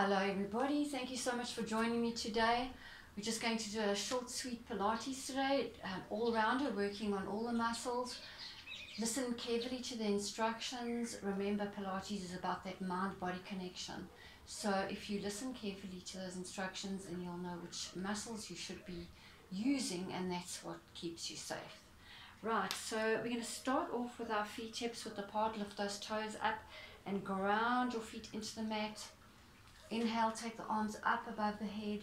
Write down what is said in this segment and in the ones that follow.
Hello everybody, thank you so much for joining me today. We're just going to do a short sweet Pilates today, all-rounder, working on all the muscles. Listen carefully to the instructions. Remember, Pilates is about that mind-body connection. So if you listen carefully to those instructions, then you'll know which muscles you should be using, and that's what keeps you safe. Right, so we're going to start off with our feet hips width apart. Lift those toes up and ground your feet into the mat. Inhale, take the arms up above the head,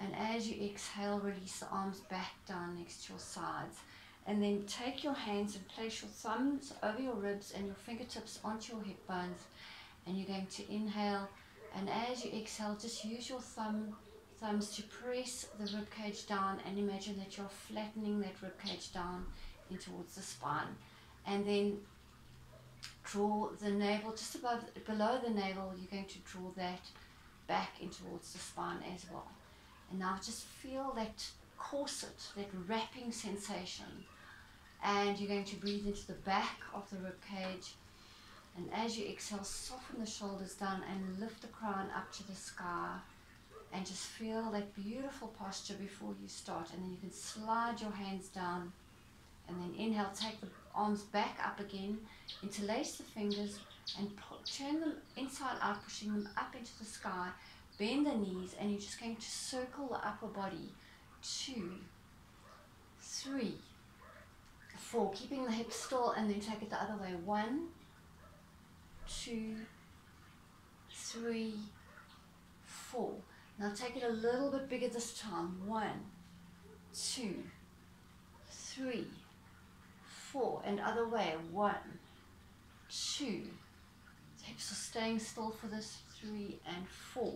and as you exhale, release the arms back down next to your sides. And then take your hands and place your thumbs over your ribs and your fingertips onto your hip bones. And you're going to inhale, and as you exhale, just use your thumbs to press the rib cage down, and imagine that you're flattening that rib cage down in towards the spine. And then draw the navel just below the navel. You're going to draw that back in towards the spine as well. And now just feel that corset, that wrapping sensation. And you're going to breathe into the back of the rib cage. And as you exhale, soften the shoulders down and lift the crown up to the sky. And just feel that beautiful posture before you start. And then you can slide your hands down. And then inhale, take the arms back up again, interlace the fingers and turn them inside out, pushing them up into the sky. Bend the knees, and you're just going to circle the upper body. 2, 3, 4, keeping the hips still, and then take it the other way. 1, 2, 3, 4. Now take it a little bit bigger this time. 1, 2, 3, 4, and other way. 1, 2. Hips are staying still for this. 3 and 4.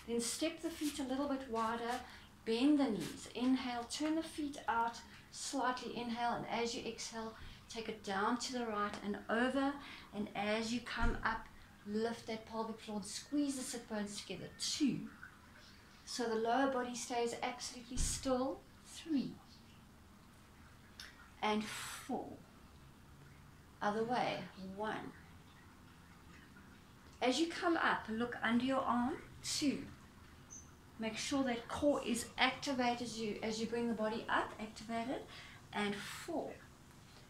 Then step the feet a little bit wider. Bend the knees. Inhale, turn the feet out slightly. Inhale, and as you exhale, take it down to the right and over. And as you come up, lift that pelvic floor and squeeze the sit bones together. 2. So the lower body stays absolutely still. 3 and 4. Other way. 1. As you come up, look under your arm. 2. Make sure that core is activated as you bring the body up, activated. And 4.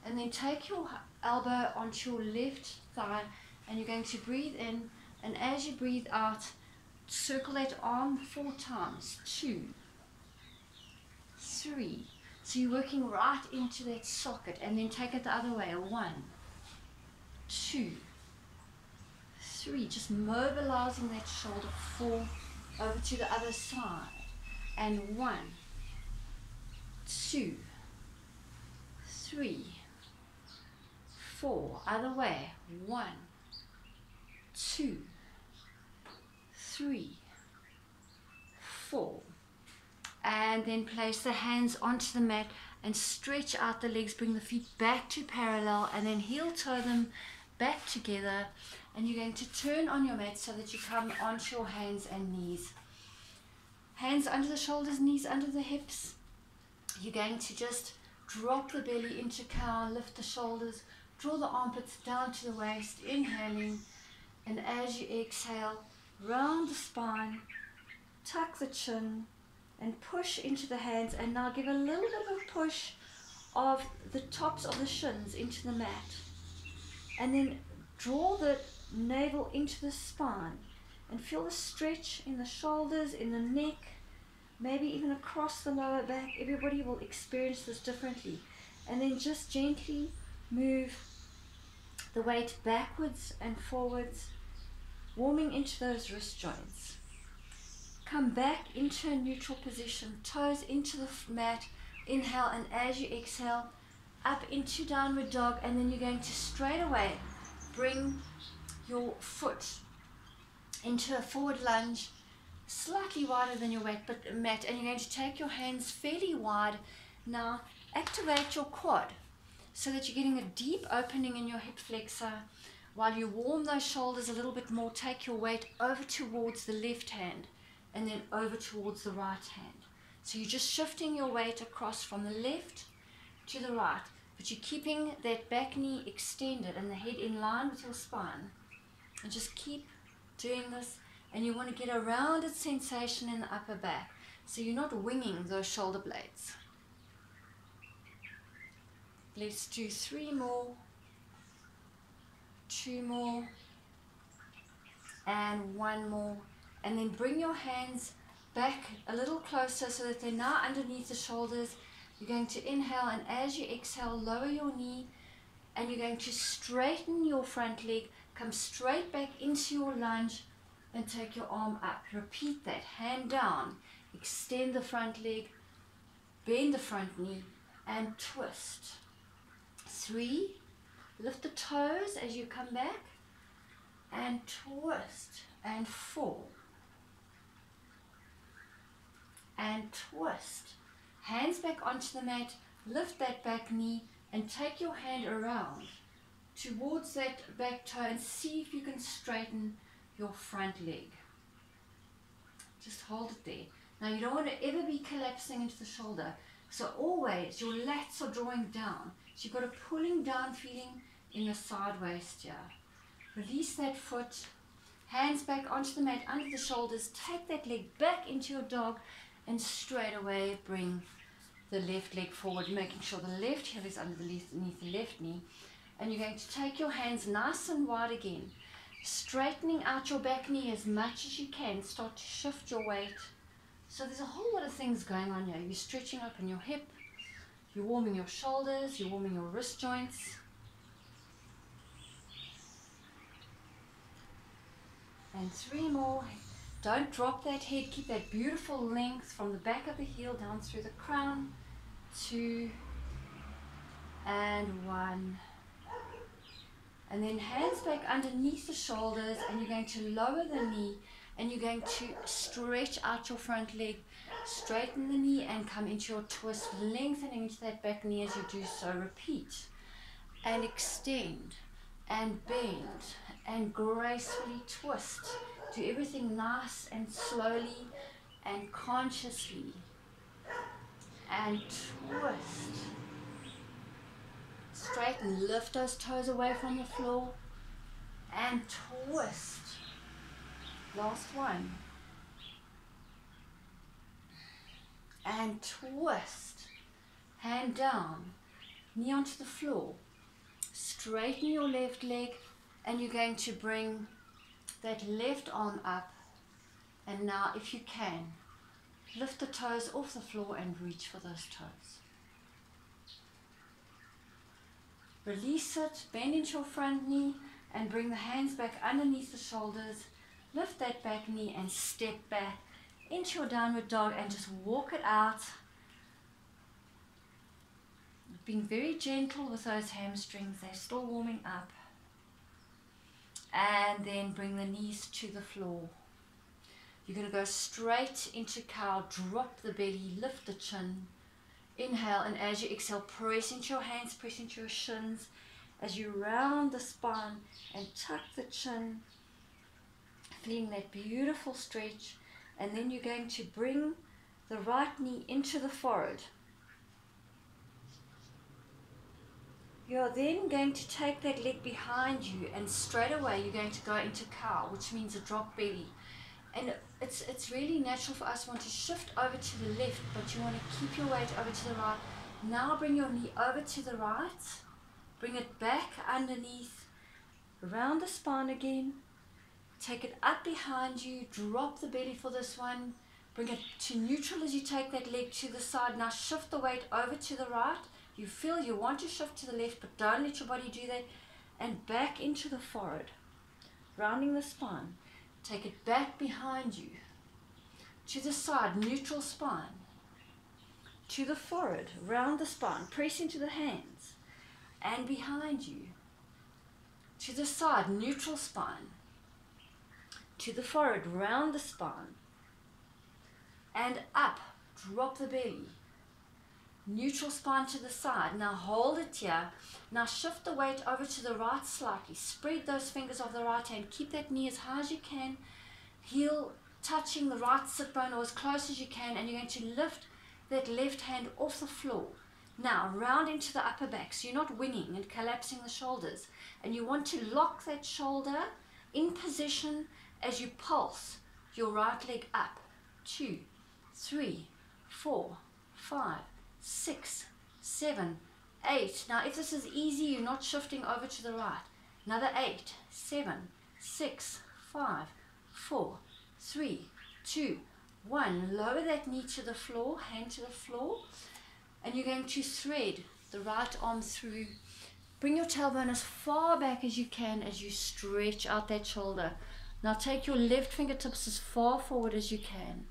And then take your elbow onto your left thigh, and you're going to breathe in, and as you breathe out, circle that arm 4 times. 2, 3. So you're working right into that socket, and then take it the other way. 1, 2, 3. Just mobilizing that shoulder. 4. Over to the other side. And 1, 2, 3, 4. Other way. 1, 2, 3, 4. And then place the hands onto the mat and stretch out the legs. Bring the feet back to parallel, and then heel toe them back together. And you're going to turn on your mat so that you come onto your hands and knees. Hands under the shoulders, knees under the hips. You're going to just drop the belly into cow, lift the shoulders, draw the armpits down to the waist, inhaling. And as you exhale, round the spine, tuck the chin, and push into the hands. And now give a little bit of a push of the tops of the shins into the mat. And then draw the navel into the spine and feel the stretch in the shoulders, in the neck, maybe even across the lower back. Everybody will experience this differently. And then just gently move the weight backwards and forwards, warming into those wrist joints. Come back into a neutral position, toes into the mat. Inhale, and as you exhale, up into downward dog. And then you're going to straight away bring your foot into a forward lunge, slightly wider than your mat, and you're going to take your hands fairly wide. Now activate your quad so that you're getting a deep opening in your hip flexor. While you warm those shoulders a little bit more, take your weight over towards the left hand and then over towards the right hand. So you're just shifting your weight across from the left to the right, but you're keeping that back knee extended and the head in line with your spine. And just keep doing this and you want to get a rounded sensation in the upper back. So you're not winging those shoulder blades. Let's do 3 more, 2 more, and 1 more. And then bring your hands back a little closer so that they're now underneath the shoulders. You're going to inhale, and as you exhale, lower your knee, and you're going to straighten your front leg, come straight back into your lunge, and take your arm up. Repeat that, hand down, extend the front leg, bend the front knee, and twist. 3, lift the toes as you come back, and twist, and 4, and twist. Hands back onto the mat, lift that back knee, and take your hand around towards that back toe and see if you can straighten your front leg. Just hold it there. Now you don't want to ever be collapsing into the shoulder, so always your lats are drawing down. So you've got a pulling down feeling in the side waist here. Release that foot, hands back onto the mat under the shoulders, take that leg back into your dog, and straight away bring the left leg forward, making sure the left heel is underneath the left knee. And you're going to take your hands nice and wide again, straightening out your back knee as much as you can. Start to shift your weight. So there's a whole lot of things going on here. You're stretching open your hip, you're warming your shoulders, you're warming your wrist joints. And 3 more. Don't drop that head. Keep that beautiful length from the back of the heel down through the crown. 2 and 1. And then hands back underneath the shoulders, and you're going to lower the knee, and you're going to stretch out your front leg, straighten the knee, and come into your twist, lengthening into that back knee as you do so. Repeat. And extend, and bend, and gracefully twist. Do everything nice and slowly and consciously. And twist. Straighten, lift those toes away from the floor, and twist. Last one. And twist. Hand down, knee onto the floor. Straighten your left leg, and you're going to bring that left arm up. And now, if you can, lift the toes off the floor and reach for those toes. Release it, bend into your front knee, and bring the hands back underneath the shoulders. Lift that back knee and step back into your downward dog, and just walk it out. Being very gentle with those hamstrings, they're still warming up. And then bring the knees to the floor. You're going to go straight into cow, drop the belly, lift the chin. Inhale, and as you exhale, press into your hands, press into your shins as you round the spine and tuck the chin, feeling that beautiful stretch. And then you're going to bring the right knee into the forehead. You're then going to take that leg behind you, and straight away you're going to go into cow, which means a drop belly. And it's really natural for us to want to shift over to the left, but you want to keep your weight over to the right. Now bring your knee over to the right, bring it back underneath, around the spine again, take it up behind you, drop the belly for this one, bring it to neutral as you take that leg to the side. Now shift the weight over to the right. You feel you want to shift to the left, but don't let your body do that, and back into the forehead, rounding the spine. Take it back behind you, to the side, neutral spine, to the forehead, round the spine, press into the hands, and behind you, to the side, neutral spine, to the forehead, round the spine, and up, drop the belly, neutral spine to the side. Now hold it here. Now shift the weight over to the right slightly. Spread those fingers of the right hand. Keep that knee as high as you can. Heel touching the right sit bone or as close as you can. And you're going to lift that left hand off the floor. Now round into the upper back. So you're not winging and collapsing the shoulders. And you want to lock that shoulder in position as you pulse your right leg up. 2, 3, 4, 5, 6, 7, 8. Now if this is easy, you're not shifting over to the right. Another 8, 7, 6, 5, 4, 3, 2, 1. Lower that knee to the floor, hand to the floor, and you're going to thread the right arm through. Bring your tailbone as far back as you can as you stretch out that shoulder. Now take your left fingertips as far forward as you can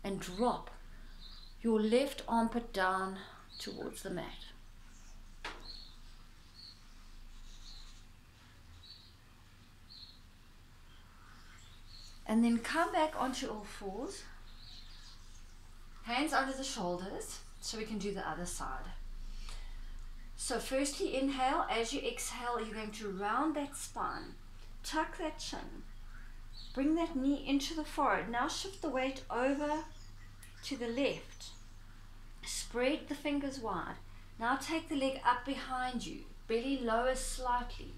and drop your left armpit down towards the mat. And then come back onto all fours, hands under the shoulders, so we can do the other side. So firstly, inhale. As you exhale, you're going to round that spine, tuck that chin, bring that knee into the forehead. Now shift the weight over to the left. Spread the fingers wide. Now take the leg up behind you, belly lower slightly.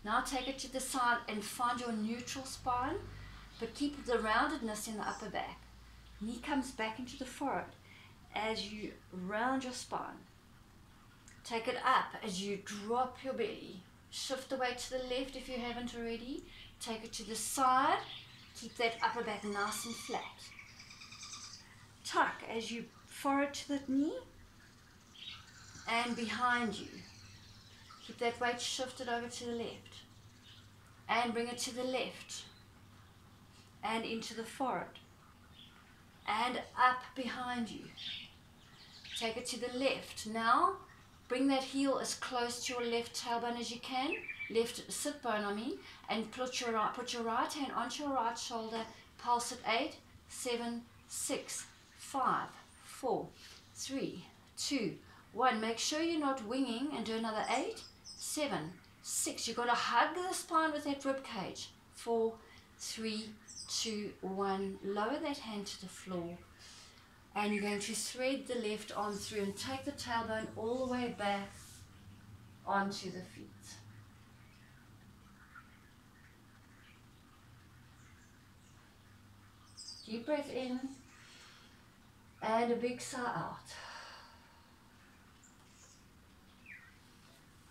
Now take it to the side and find your neutral spine, but keep the roundedness in the upper back. Knee comes back into the forehead as you round your spine. Take it up as you drop your belly. Shift the weight to the left if you haven't already. Take it to the side. Keep that upper back nice and flat. Tuck as you forward to the knee and behind you. Keep that weight shifted over to the left. And bring it to the left. And into the forehead. And up behind you. Take it to the left. Now, bring that heel as close to your left tailbone as you can. Left sit bone, and put your right hand onto your right shoulder. Pulse at 8, 7, 6, 5, 4, 3, 2, 1. Make sure you're not winging and do another 8, 7, 6. You've got to hug the spine with that rib cage. 4, 3, 2, 1. Lower that hand to the floor. And you're going to thread the left arm through and take the tailbone all the way back onto the feet. Deep breath in and a big sigh out.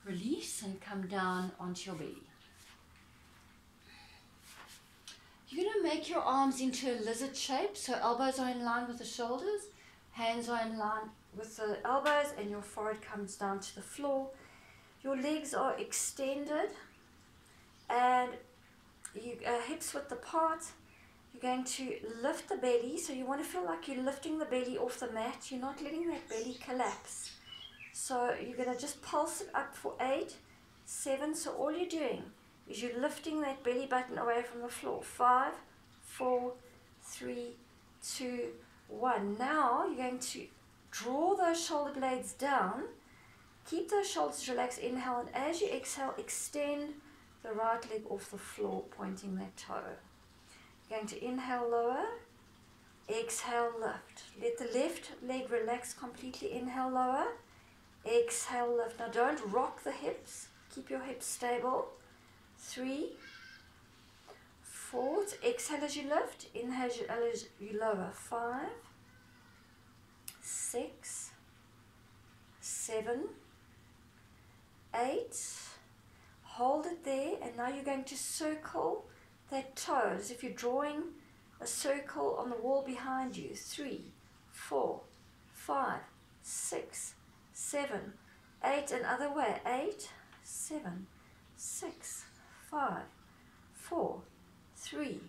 Release and come down onto your belly. You're going to make your arms into a lizard shape, so elbows are in line with the shoulders, hands are in line with the elbows, and your forehead comes down to the floor. Your legs are extended and hips width apart. You're going to lift the belly, so you want to feel like you're lifting the belly off the mat. You're not letting that belly collapse. So you're going to just pulse it up for 8, 7. So all you're doing is you're lifting that belly button away from the floor. 5, 4, 3, 2, 1. Now you're going to draw those shoulder blades down. Keep those shoulders relaxed. Inhale, and as you exhale, extend the right leg off the floor, pointing that toe. You're going to inhale, lower. Exhale, lift. Let the left leg relax completely. Inhale, lower. Exhale, lift. Now don't rock the hips. Keep your hips stable. 3, 4. Exhale as you lift. Inhale as you lower. 5, 6, 7, 8. Hold it there, and now you're going to circle that toe as if you're drawing a circle on the wall behind you. 3, 4, 5, 6, 7, 8. Another way. 8, 7, 6, 5, 4, 3,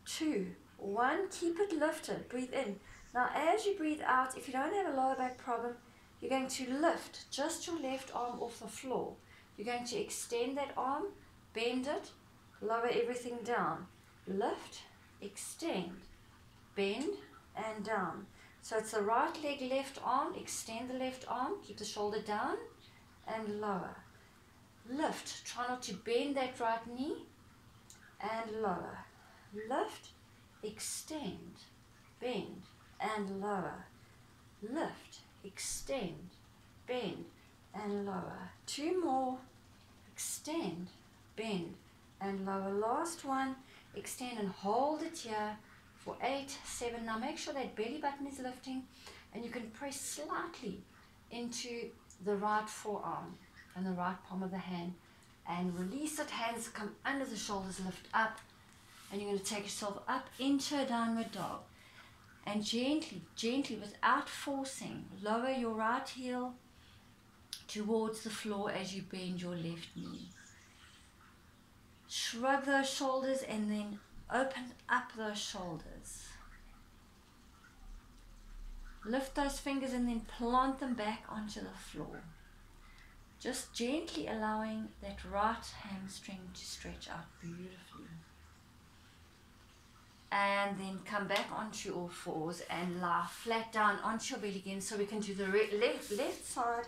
2, 1. Keep it lifted. Breathe in. Now as you breathe out, if you don't have a lower back problem, you're going to lift just your left arm off the floor. You're going to extend that arm, bend it, lower everything down. Lift, extend, bend, and down. So it's the right leg, left arm. Extend the left arm, keep the shoulder down, and lower. Lift, try not to bend that right knee, and lower. Lift, extend, bend, and lower. Lift, extend, bend, and lower. 2 more. Extend, bend, and lower. Last one. extend and hold it here for 8, 7. Now make sure that belly button is lifting, and you can press slightly into the right forearm and the right palm of the hand, and release it. Hands come under the shoulders, lift up, and you're going to take yourself up into a downward dog. And gently, gently, without forcing, lower your right heel towards the floor as you bend your left knee. Shrug those shoulders and then open up those shoulders. Lift those fingers and then plant them back onto the floor. Just gently allowing that right hamstring to stretch out beautifully. And then come back onto all fours and lie flat down onto your belly again, so we can do the left side.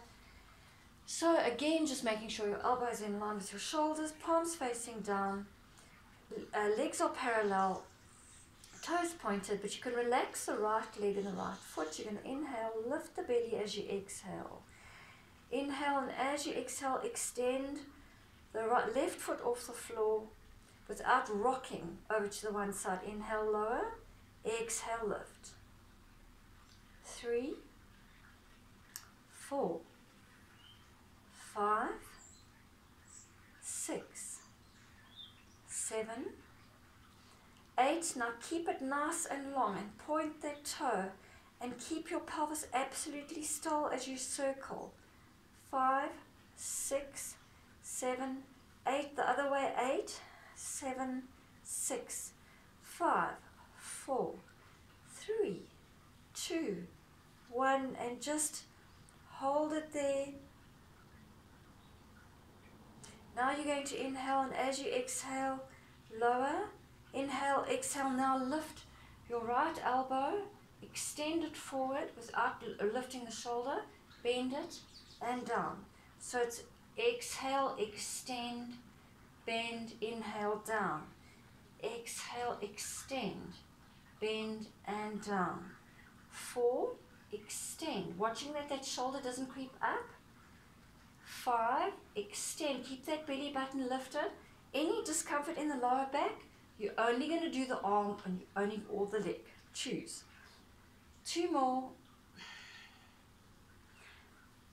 So again, just making sure your elbows are in line with your shoulders, palms facing down, legs are parallel, toes pointed, but you can relax the right leg and the right foot. You're going to inhale, lift the belly as you exhale. Inhale, and as you exhale, extend the left foot off the floor without rocking over to the one side. Inhale, lower, exhale, lift. 3, 4, 5, 6, 7, 8. Now keep it nice and long and point that toe and keep your pelvis absolutely still as you circle. 5, 6, 7, 8. The other way. 8, 7, 6, 5, 4, 3, 2, 1, and just hold it there. Now you're going to inhale, and as you exhale, lower. Inhale, exhale. Now lift your right elbow, extend it forward without lifting the shoulder, bend it and down. So it's exhale, extend, bend, inhale, down. Exhale, extend, bend and down. 4, extend, watching that shoulder doesn't creep up. 5, extend, keep that belly button lifted. Any discomfort in the lower back, you're only going to do the arm and only or the leg. Choose. 2 more.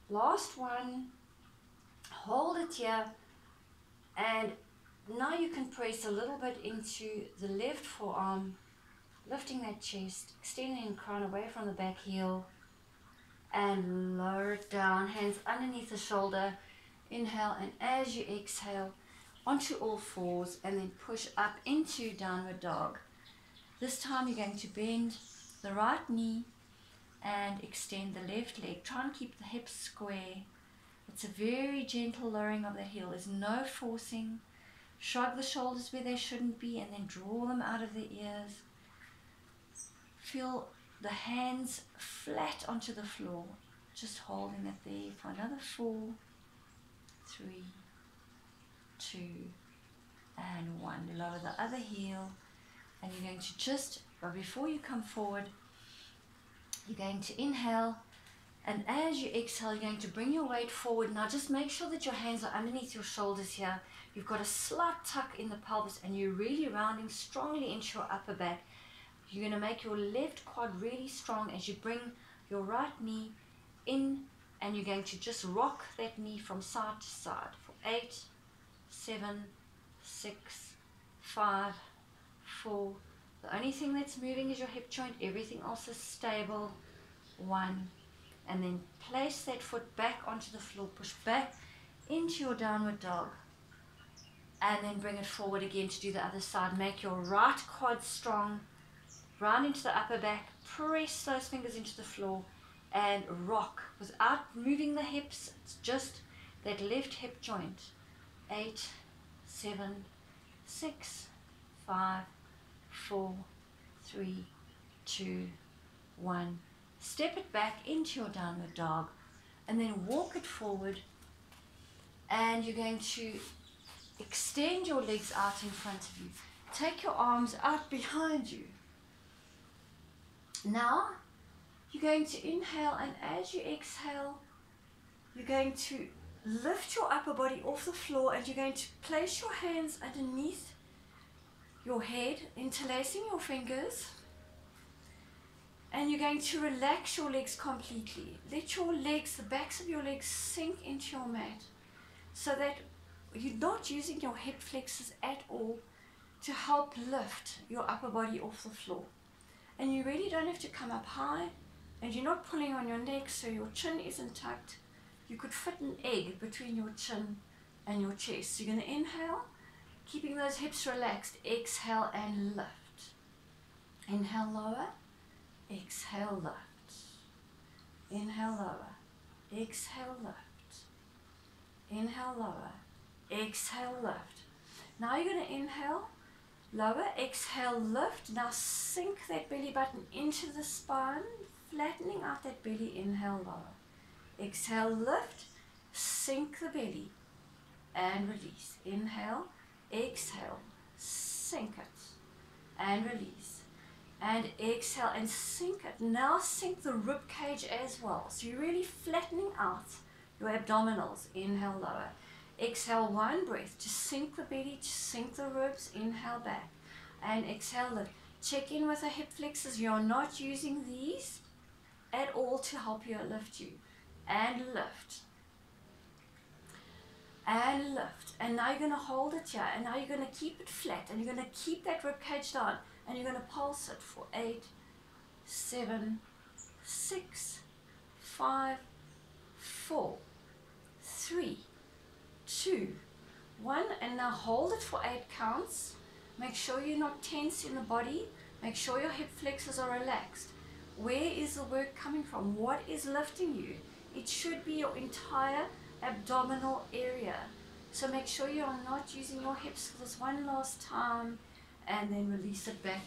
Last one. Hold it here, and now you can press a little bit into the left forearm, lifting that chest, extending the crown away from the back heel, and lower it down, hands underneath the shoulder. Inhale, and as you exhale, onto all fours, and then push up into downward dog. This time you're going to bend the right knee and extend the left leg. Try and keep the hips square. It's a very gentle lowering of the heel. There's no forcing. Shrug the shoulders where they shouldn't be, and then draw them out of the ears. Feel the hands flat onto the floor, just holding it there for another 4, 3, 2, and 1. Lower the other heel, and you're going to just, but before you come forward, you're going to inhale, and as you exhale, you're going to bring your weight forward. Now just make sure that your hands are underneath your shoulders here. You've got a slight tuck in the pelvis, and you're really rounding strongly into your upper back. You're going to make your left quad really strong as you bring your right knee in, and you're going to just rock that knee from side to side for 8, 7, 6, 5, 4. The only thing that's moving is your hip joint. Everything else is stable. 1. And then place that foot back onto the floor. Push back into your downward dog. And then bring it forward again to do the other side. Make your right quad strong. Round into the upper back. Press those fingers into the floor. And rock without moving the hips. It's just that left hip joint. 8, 7, 6, 5, 4, 3, 2, 1. Step it back into your downward dog, and then walk it forward, and you're going to extend your legs out in front of you. Take your arms out behind you. Now you're going to inhale, and as you exhale, you're going to lift your upper body off the floor, and you're going to place your hands underneath your head, interlacing your fingers, and you're going to relax your legs completely. Let your legs, the backs of your legs, sink into your mat so that you're not using your hip flexors at all to help lift your upper body off the floor. And you really don't have to come up high, and you're not pulling on your neck so your chin isn't tucked. You could fit an egg between your chin and your chest. So you're going to inhale, keeping those hips relaxed. Exhale and lift. Inhale, lower. Exhale, lift. Inhale, lower. Exhale, lift. Inhale, lower. Exhale, lift. Now you're going to inhale, lower, exhale, lift. Now sink that belly button into the spine, flattening out that belly. Inhale, lower. Exhale, lift. Sink the belly and release. Inhale, exhale, sink it and release. And exhale and sink it. Now sink the rib cage as well. So you're really flattening out your abdominals. Inhale, lower. Exhale, one breath to sink the belly, to sink the ribs. Inhale, back. And exhale, lift. Check in with the hip flexors. You're not using these at all to help you lift you. And lift. And lift. And now you're going to hold it here. And now you're going to keep it flat. And you're going to keep that rib cage down. And you're going to pulse it for 8, 7, 6, 5, 4, 3, 2, 1. And now hold it for 8 counts. Make sure you're not tense in the body. Make sure your hip flexors are relaxed. Where is the work coming from? What is lifting you? It should be your entire abdominal area. So make sure you are not using your hips for this one last time. And then release it back.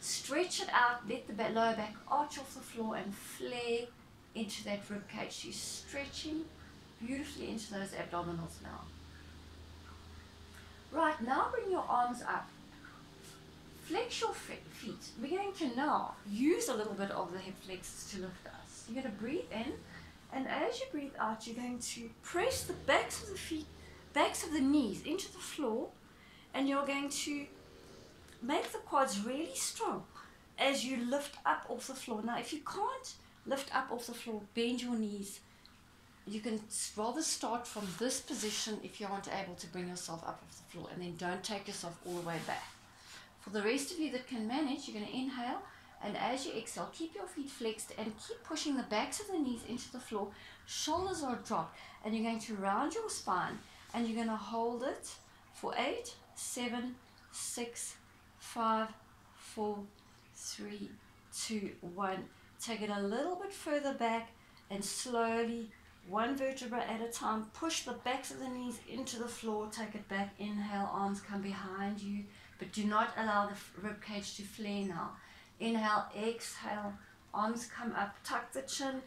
Stretch it out. Let the lower back arch off the floor and flare into that rib cage. You're stretching beautifully into those abdominals now. Right, now bring your arms up. Flex your feet. We're going to now use a little bit of the hip flexors to lift us. You're going to breathe in, and as you breathe out, you're going to press the backs of the feet, backs of the knees into the floor, and you're going to make the quads really strong as you lift up off the floor. Now, if you can't lift up off the floor, bend your knees. You can rather start from this position if you aren't able to bring yourself up off the floor, and then don't take yourself all the way back. For the rest of you that can manage, you're going to inhale, and as you exhale, keep your feet flexed and keep pushing the backs of the knees into the floor. Shoulders are dropped, and you're going to round your spine, and you're going to hold it for 8, 7, 6, 5, 4, 3, 2, 1. Take it a little bit further back and slowly, one vertebra at a time, push the backs of the knees into the floor. Take it back. Inhale, arms come behind you, but do not allow the rib cage to flare now. Inhale, exhale, arms come up, tuck the chin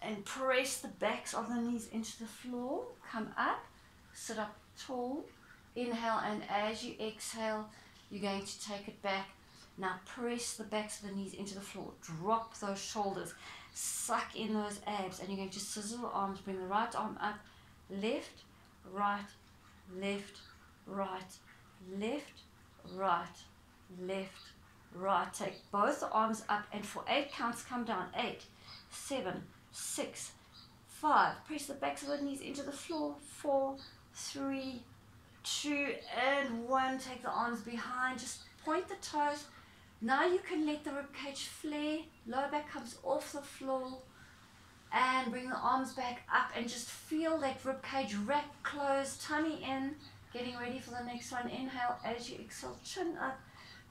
and press the backs of the knees into the floor. Come up, sit up tall. Inhale, and as you exhale, you're going to take it back. Now press the backs of the knees into the floor. Drop those shoulders. Suck in those abs. And you're going to scissor the arms. Bring the right arm up. Left, right, left, right, left, right, left, right. Take both the arms up. And for 8 counts, come down. 8, 7, 6, 5. Press the backs of the knees into the floor. 4, 3, 2, and 1. Take the arms behind. Just point the toes. Now you can let the rib cage flare. Lower back comes off the floor. And bring the arms back up and just feel that rib cage wrap, close, tummy in. Getting ready for the next one. Inhale as you exhale, chin up.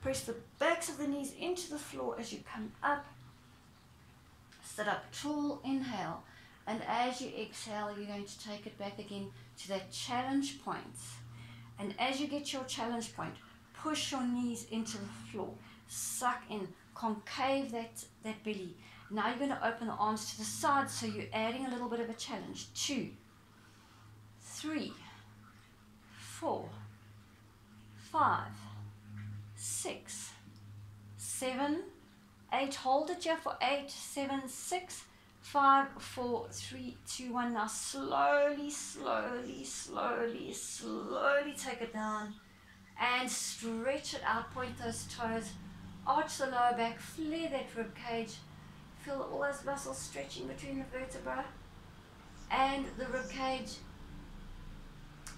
Press the backs of the knees into the floor as you come up. Sit up tall. Inhale. And as you exhale, you're going to take it back again to that challenge point. And as you get your challenge point, push your knees into the floor. Suck in, concave that belly. Now you're going to open the arms to the side, so you're adding a little bit of a challenge. 2, 3, 4, 5, 6, 7, 8. Hold it here for 8, 7, 6, 5, 4, 3, 2, 1. Now slowly, slowly, slowly, slowly take it down And stretch it out, point those toes, arch the lower back, flare that rib cage. Feel all those muscles stretching between the vertebrae and the rib cage.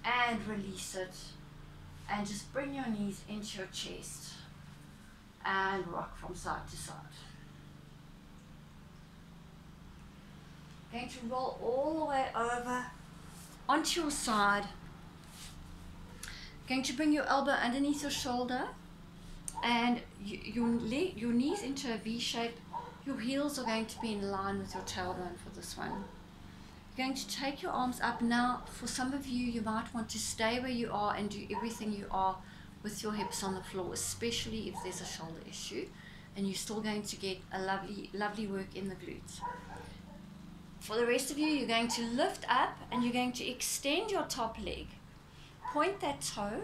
And release it. And just bring your knees into your chest. And rock from side to side. Going to roll all the way over onto your side. Going to bring your elbow underneath your shoulder and your knees into a V shape. Your heels are going to be in line with your tailbone for this one. You're going to take your arms up. Now, for some of you, you might want to stay where you are and do everything you are with your hips on the floor, especially if there's a shoulder issue, and you're still going to get a lovely work in the glutes. For the rest of you, you're going to lift up and you're going to extend your top leg. Point that toe,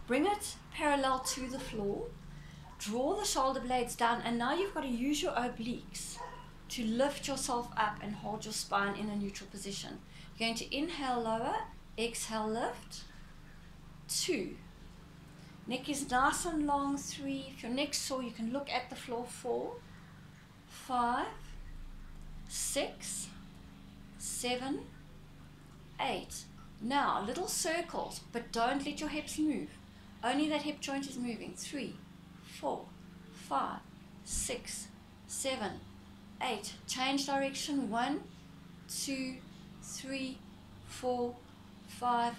bring it parallel to the floor, draw the shoulder blades down, and now you've got to use your obliques to lift yourself up and hold your spine in a neutral position. You're going to inhale lower, exhale lift, 2. Neck is nice and long, 3. If your neck's sore, you can look at the floor, 4, 5, 6, 7, 8. Now, little circles, but don't let your hips move. Only that hip joint is moving. 3, 4, 5, 6, 7, 8. Change direction. 1, 2, 3, 4, 5,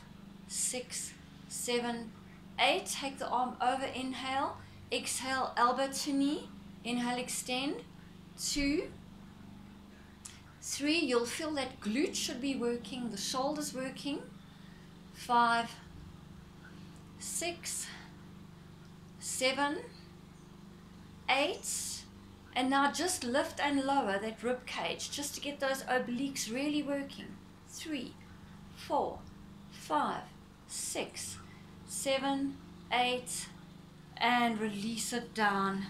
6, 7, 8. Take the arm over. Inhale. Exhale, elbow to knee. Inhale, extend. 2, 3. You'll feel that glute should be working, the shoulders working. 5, 6, 7, 8. And now just lift and lower that rib cage just to get those obliques really working. 3, 4, 5, 6, 7, 8. And release it down.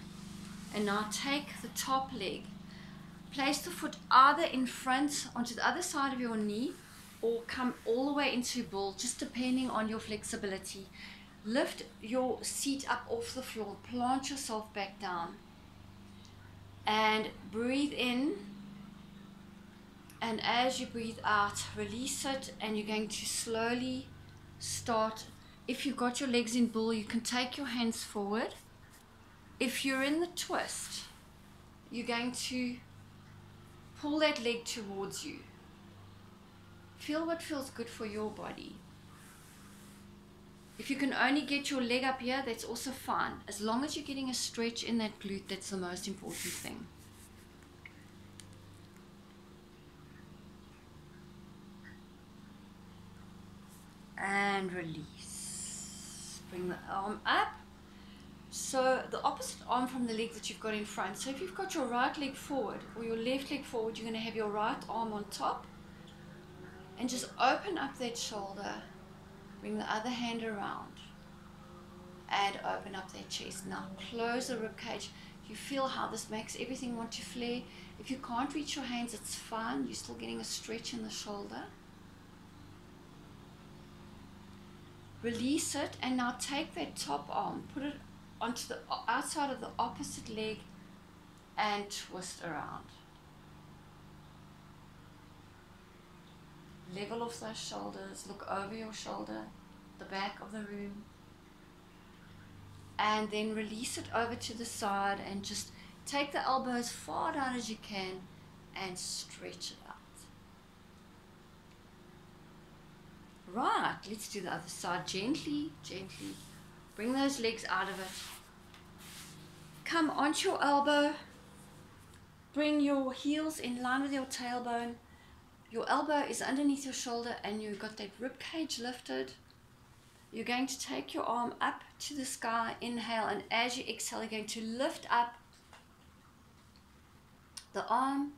And now take the top leg. Place the foot either in front onto the other side of your knee or come all the way into bull, just depending on your flexibility. Lift your seat up off the floor, plant yourself back down, and breathe in. And as you breathe out, release it, and you're going to slowly start. If you've got your legs in bull, you can take your hands forward. If you're in the twist, you're going to pull that leg towards you. Feel what feels good for your body. If you can only get your leg up here, that's also fine. As long as you're getting a stretch in that glute, that's the most important thing. And release. Bring the arm up. So the opposite arm from the leg that you've got in front. So if you've got your right leg forward or your left leg forward, you're going to have your right arm on top. And just open up that shoulder. Bring the other hand around. And open up that chest. Now close the rib cage. You feel how this makes everything want to flare. If you can't reach your hands, it's fine. You're still getting a stretch in the shoulder. Release it, and now take that top arm, put it onto the outside of the opposite leg and twist around. Level off those shoulders, look over your shoulder, the back of the room, and then release it over to the side and just take the elbows far down as you can and stretch it out. Right, let's do the other side. Gently, gently. Bring those legs out of it. Come onto your elbow. Bring your heels in line with your tailbone. Your elbow is underneath your shoulder and you've got that rib cage lifted. You're going to take your arm up to the sky. Inhale, and as you exhale, you're going to lift up the arm.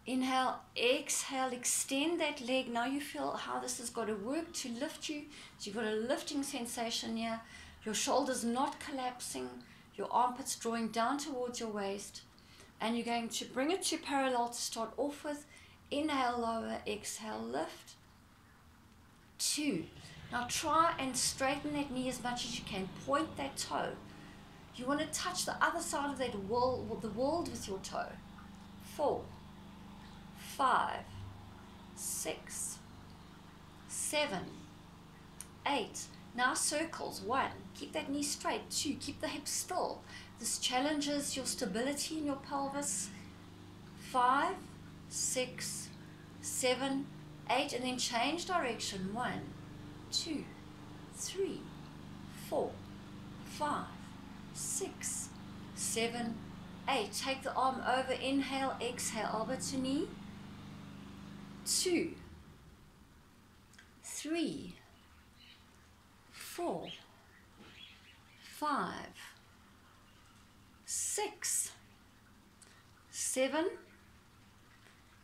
Inhale, exhale, extend that leg. Now you feel how this has got to work to lift you. So you've got a lifting sensation here. Your shoulders not collapsing. Your armpits drawing down towards your waist. And you're going to bring it to parallel to start off with. Inhale, lower, exhale, lift. 2. Now try and straighten that knee as much as you can. Point that toe. You want to touch the other side of that wall, the wall with your toe. 4, 5, 6, 7, 8. Now circles. 1. Keep that knee straight. 2. Keep the hips still. This challenges your stability in your pelvis. 5, 6, 7, 8. And then change direction. 1, 2, 3, 4, 5, 6, 7, 8. Take the arm over. Inhale, exhale, elbow to knee. 2, 3, 4, 5, 6, 7,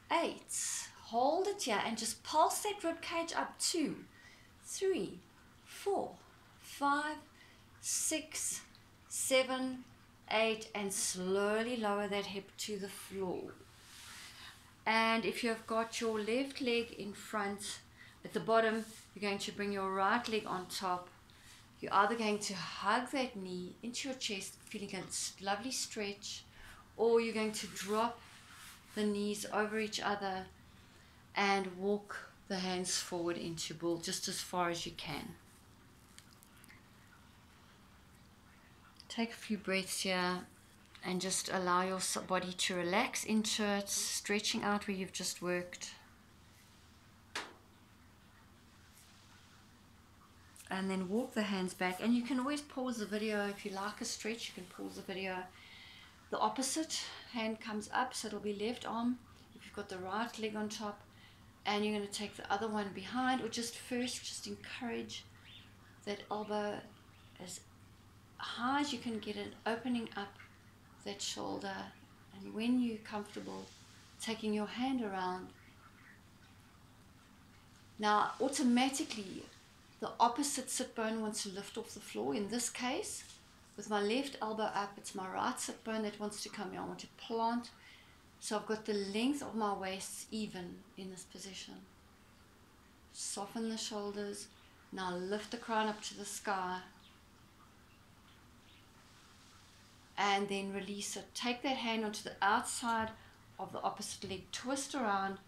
8. Hold it here and just pulse that rib cage up. 2, 3, 4, 5, 6, 7, 8, and slowly lower that hip to the floor. And if you've got your left leg in front, at the bottom, you're going to bring your right leg on top. You're either going to hug that knee into your chest, feeling a lovely stretch, or you're going to drop the knees over each other and walk the hands forward into bull just as far as you can. Take a few breaths here and just allow your body to relax into it, stretching out where you've just worked. And then walk the hands back. And you can always pause the video. If you like a stretch, you can pause the video. The opposite hand comes up, so it'll be left arm if you've got the right leg on top. And you're going to take the other one behind, or just first just encourage that elbow as high as you can get it, opening up that shoulder. And when you're comfortable, taking your hand around. Now automatically the opposite sit bone wants to lift off the floor. In this case, with my left elbow up, it's my right sit bone that wants to come here. I want to plant, so I've got the length of my waist even in this position. Soften the shoulders. Now lift the crown up to the sky. And then release it. Take that hand onto the outside of the opposite leg. Twist around.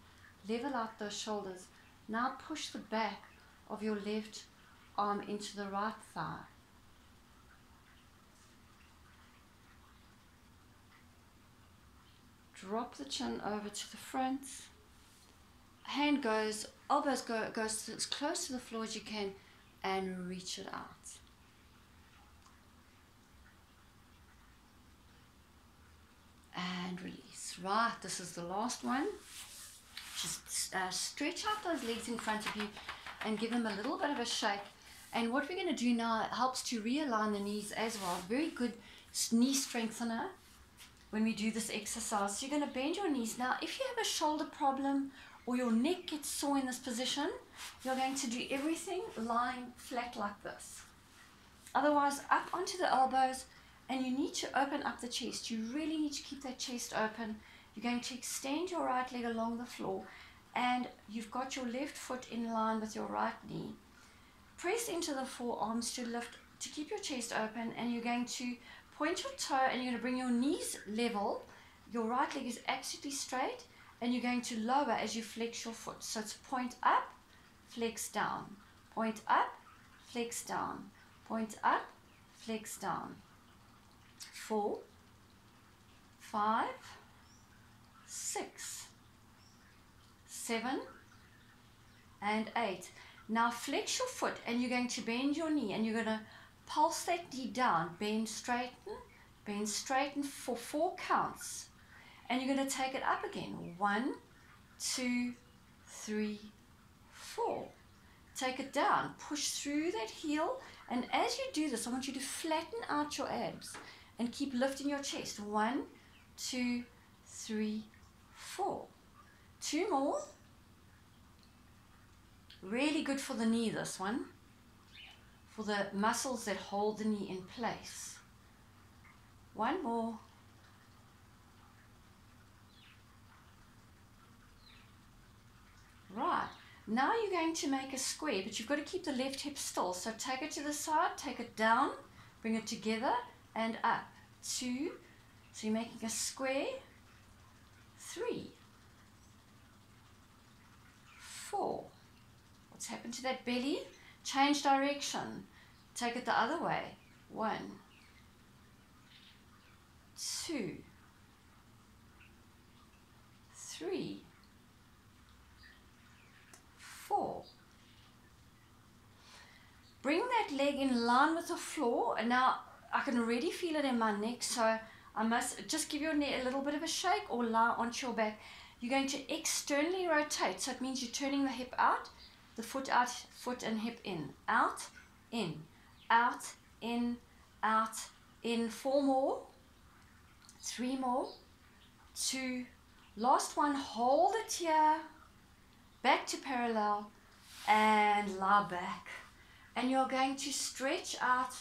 Level out those shoulders. Now push the back of your left arm into the right thigh. Drop the chin over to the front. Hand goes, elbows goes as close to the floor as you can, and reach it out. And release. Right, this is the last one. Just stretch out those legs in front of you and give them a little bit of a shake. And what we're going to do now, it helps to realign the knees as well. Very good knee strengthener when we do this exercise. So you're going to bend your knees. Now, if you have a shoulder problem or your neck gets sore in this position, you're going to do everything lying flat like this. Otherwise, up onto the elbows, and you need to open up the chest. You really need to keep that chest open. You're going to extend your right leg along the floor, and you've got your left foot in line with your right knee. Press into the forearms to lift, to keep your chest open, and you're going to point your toe and you're going to bring your knees level. Your right leg is absolutely straight, and you're going to lower as you flex your foot. So it's point up, flex down, point up, flex down, point up, flex down. 4, 5, 6, 7, and 8. Now flex your foot, and you're going to bend your knee, and you're going to pulse that knee down. Bend, straighten for 4 counts. And you're going to take it up again. 1, 2, 3, 4. Take it down. Push through that heel. And as you do this, I want you to flatten out your abs and keep lifting your chest. 1, 2, 3, 4. 2 more. Really good for the knee, this one. For the muscles that hold the knee in place. 1 more. Right. Now you're going to make a square, but you've got to keep the left hip still. So take it to the side, take it down, bring it together and up. 2. So you're making a square. 3. 4. What's happened to that belly? Change direction. Take it the other way. 1. 2. 3. 4. Bring that leg in line with the floor, and now I can already feel it in my neck, so I must just give your neck a little bit of a shake or lie onto your back. You're going to externally rotate, so it means you're turning the hip out, the foot out, foot and hip in, out, in, out, in, out, in. 4 more, 3 more, 2, last one. Hold it here, back to parallel, and lie back. And you're going to stretch out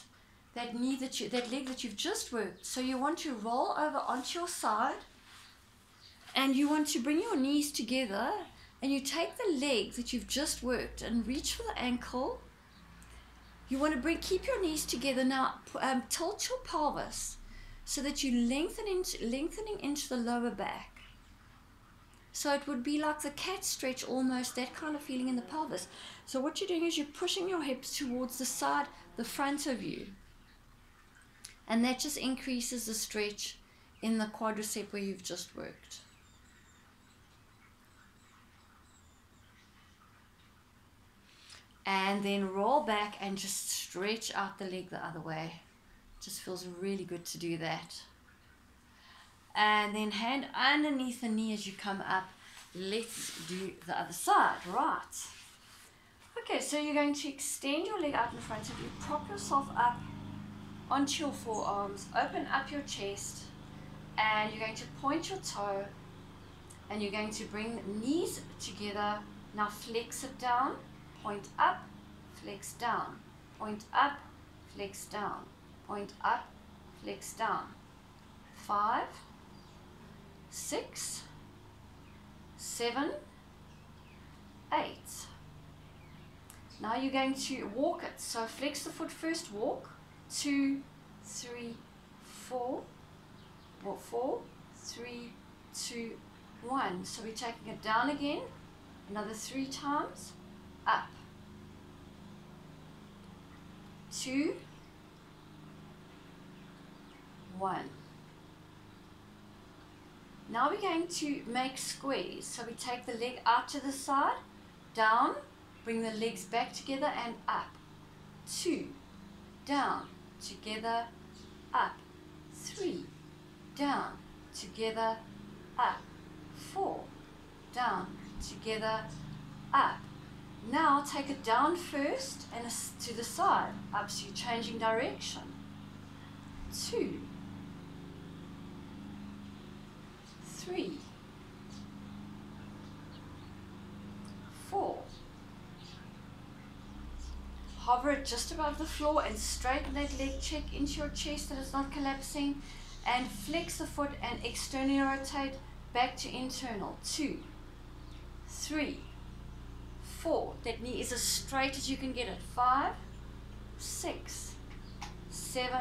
that knee that leg that you've just worked. So you want to roll over onto your side, and you want to bring your knees together, and you take the leg that you've just worked and reach for the ankle. You want to keep your knees together now. Tilt your pelvis so that you're lengthening into the lower back. So it would be like the cat stretch, almost that kind of feeling in the pelvis. So what you're doing is you're pushing your hips towards the side, the front of you. And that just increases the stretch in the quadricep where you've just worked. And then roll back and just stretch out the leg the other way. Just feels really good to do that. And then hand underneath the knee as you come up. Let's do the other side. Right. Okay, so you're going to extend your leg out in front of you. Prop yourself up onto your forearms. Open up your chest. And you're going to point your toe. And you're going to bring knees together. Now flex it down. Point up. Flex down. Point up. Flex down. Point up. Flex down. 5, 6, 7, 8. Now you're going to walk it. So flex the foot first, walk. 2, 3, 4. 4, 3, 2, 1. So we're taking it down again. Another 3 times. Up. 2, 1. Now we're going to make squares. So we take the leg out to the side, down, bring the legs back together and up. 2, down, together, up. 3, down, together, up. 4, down, together, up. Now take it down first and to the side, up, so you're changing direction. 2, 3, 4. Hover it just above the floor and straighten that leg, check into your chest that it's not collapsing, and flex the foot and externally rotate back to internal. 2, 3, 4. That knee is as straight as you can get it. 5, 6, 7,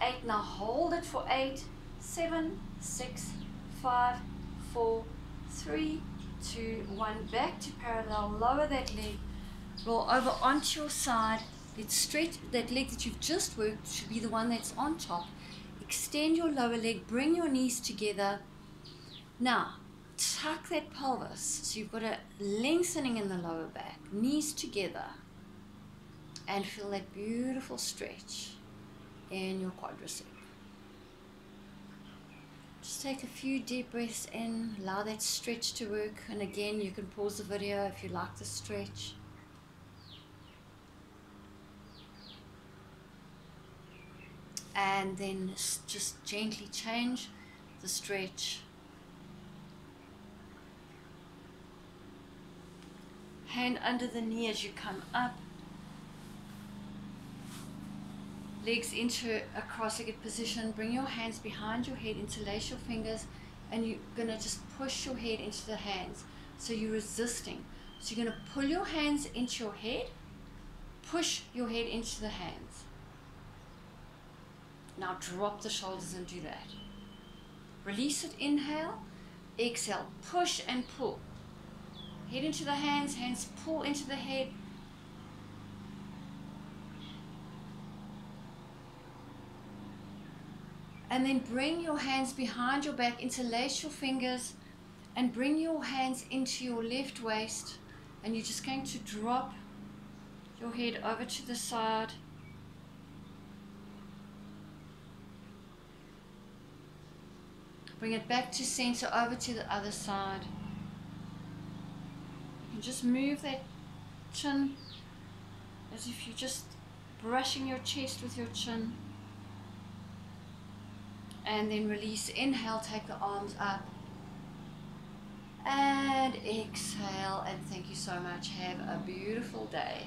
8. Now hold it for 8, 7, 6, 5, 4, 3, 2, 1. Back to parallel. Lower that leg. Roll over onto your side. Let's stretch that leg that you've just worked. Should be the one that's on top. Extend your lower leg. Bring your knees together. Now tuck that pelvis. So you've got a lengthening in the lower back. Knees together. And feel that beautiful stretch in your quadricep. Just take a few deep breaths in, allow that stretch to work, and again you can pause the video if you like the stretch. And then just gently change the stretch. Hand under the knee as you come up. Legs into a cross-legged position. Bring your hands behind your head, interlace your fingers, and you're going to just push your head into the hands. So you're resisting. So you're going to pull your hands into your head, push your head into the hands. Now drop the shoulders and do that. Release it, inhale, exhale, push and pull. Head into the hands, hands pull into the head. And then bring your hands behind your back, interlace your fingers, and bring your hands into your left waist. And you're just going to drop your head over to the side. Bring it back to center, over to the other side. You can just move that chin as if you're just brushing your chest with your chin. And then release, inhale, take the arms up. And exhale, and thank you so much. Have a beautiful day.